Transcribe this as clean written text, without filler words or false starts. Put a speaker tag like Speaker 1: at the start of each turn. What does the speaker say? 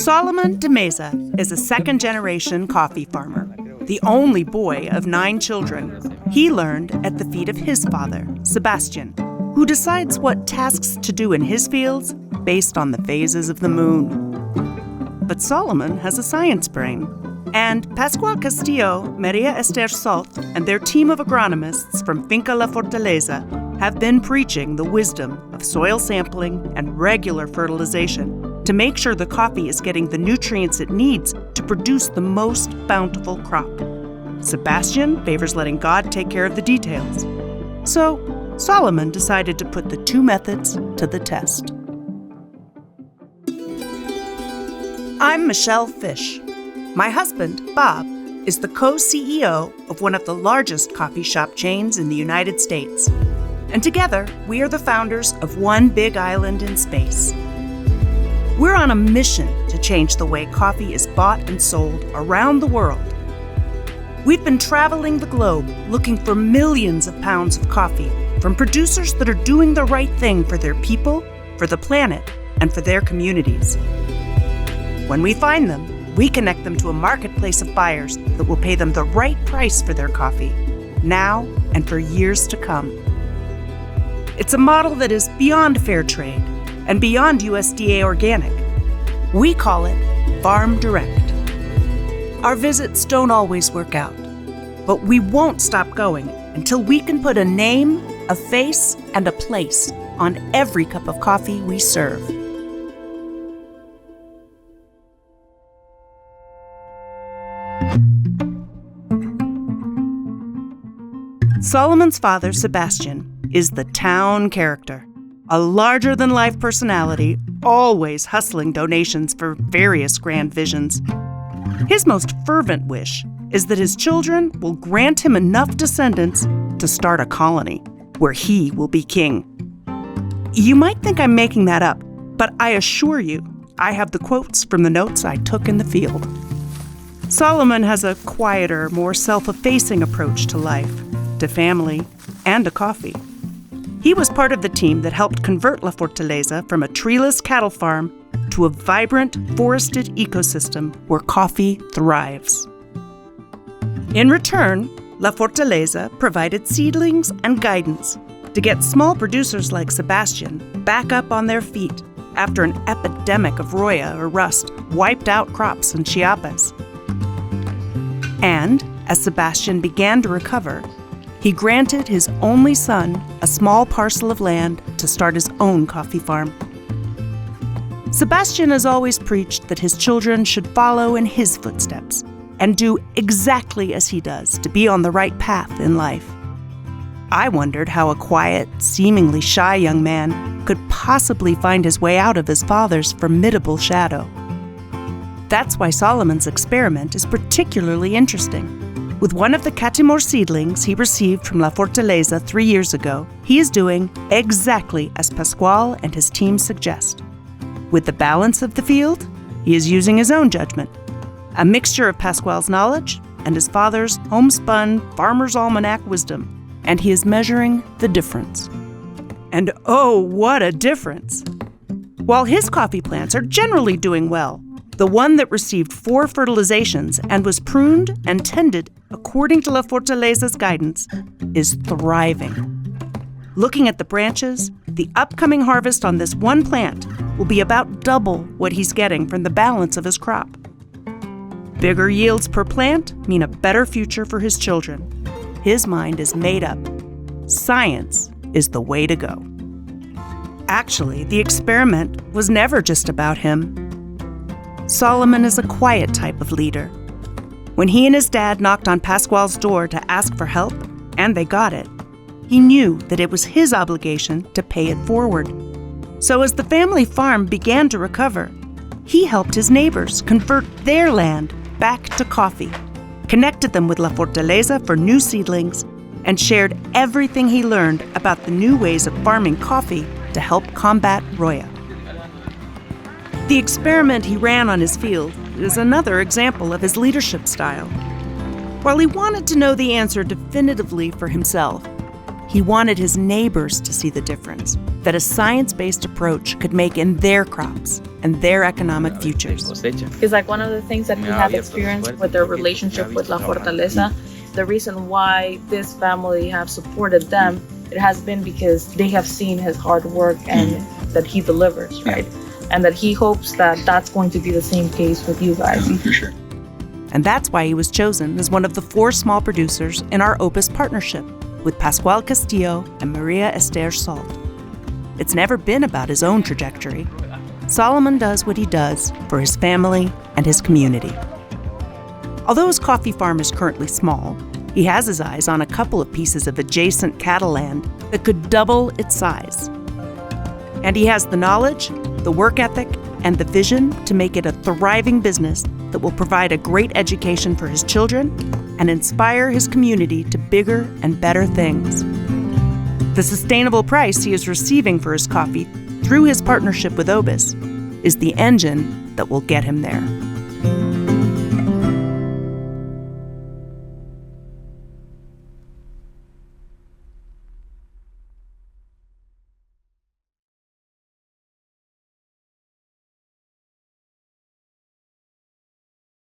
Speaker 1: Solomon de Mesa is a second-generation coffee farmer, the only boy of 9 children. He learned at the feet of his father, Sebastian, who decides what tasks to do in his fields based on the phases of the moon. But Solomon has a science brain, and Pascual Castillo, Maria Esther Salt, and their team of agronomists from Finca La Fortaleza have been preaching the wisdom of soil sampling and regular fertilization to make sure the coffee is getting the nutrients it needs to produce the most bountiful crop. Sebastian favors letting God take care of the details. So Solomon decided to put the 2 methods to the test. I'm Michelle Fish. My husband, Bob, is the co-CEO of one of the largest coffee shop chains in the United States. And together, we are the founders of One Big Island in Space. We're on a mission to change the way coffee is bought and sold around the world. We've been traveling the globe looking for millions of pounds of coffee from producers that are doing the right thing for their people, for the planet, and for their communities. When we find them, we connect them to a marketplace of buyers that will pay them the right price for their coffee, now and for years to come. It's a model that is beyond fair trade and beyond USDA organic. We call it Farm Direct. Our visits don't always work out, but we won't stop going until we can put a name, a face, and a place on every cup of coffee we serve. Solomon's father, Sebastian, is the town character, a larger-than-life personality, always hustling donations for various grand visions. His most fervent wish is that his children will grant him enough descendants to start a colony where he will be king. You might think I'm making that up, but I assure you, I have the quotes from the notes I took in the field. Solomon has a quieter, more self-effacing approach to life, to family, and to coffee. He was part of the team that helped convert La Fortaleza from a treeless cattle farm to a vibrant, forested ecosystem where coffee thrives. In return, La Fortaleza provided seedlings and guidance to get small producers like Sebastian back up on their feet after an epidemic of roya or rust wiped out crops in Chiapas. And as Sebastian began to recover, he granted his only son a small parcel of land to start his own coffee farm. Sebastian has always preached that his children should follow in his footsteps and do exactly as he does to be on the right path in life. I wondered how a quiet, seemingly shy young man could possibly find his way out of his father's formidable shadow. That's why Solomon's experiment is particularly interesting. With one of the Catimor seedlings he received from La Fortaleza 3 years ago, he is doing exactly as Pascual and his team suggest. With the balance of the field, he is using his own judgment, a mixture of Pascual's knowledge and his father's homespun farmer's almanac wisdom, and he is measuring the difference. And oh, what a difference! While his coffee plants are generally doing well, the one that received 4 fertilizations and was pruned and tended according to La Fortaleza's guidance is thriving. Looking at the branches, the upcoming harvest on this one plant will be about double what he's getting from the balance of his crop. Bigger yields per plant mean a better future for his children. His mind is made up. Science is the way to go. Actually, the experiment was never just about him. Solomon is a quiet type of leader. When he and his dad knocked on Pascual's door to ask for help, and they got it, he knew that it was his obligation to pay it forward. So as the family farm began to recover, he helped his neighbors convert their land back to coffee, connected them with La Fortaleza for new seedlings, and shared everything he learned about the new ways of farming coffee to help combat roya. The experiment he ran on his field is another example of his leadership style. While he wanted to know the answer definitively for himself, He wanted his neighbors to see the difference that a science-based approach could make in their crops and their economic futures.
Speaker 2: It's like one of the things that he has experienced with their relationship with La Fortaleza. The reason why this family have supported them, it has been because they have seen his hard work and that he delivers, right? And that he hopes that that's going to be the same case with you guys.
Speaker 3: For sure.
Speaker 1: And that's why he was chosen as one of the 4 small producers in our Opus partnership with Pascual Castillo and Maria Esther Salt. It's never been about his own trajectory. Solomon does what he does for his family and his community. Although his coffee farm is currently small, he has his eyes on a couple of pieces of adjacent cattle land that could double its size. And he has the knowledge, the work ethic, and the vision to make it a thriving business that will provide a great education for his children and inspire his community to bigger and better things. The sustainable price he is receiving for his coffee through his partnership with Opus is the engine that will get him there.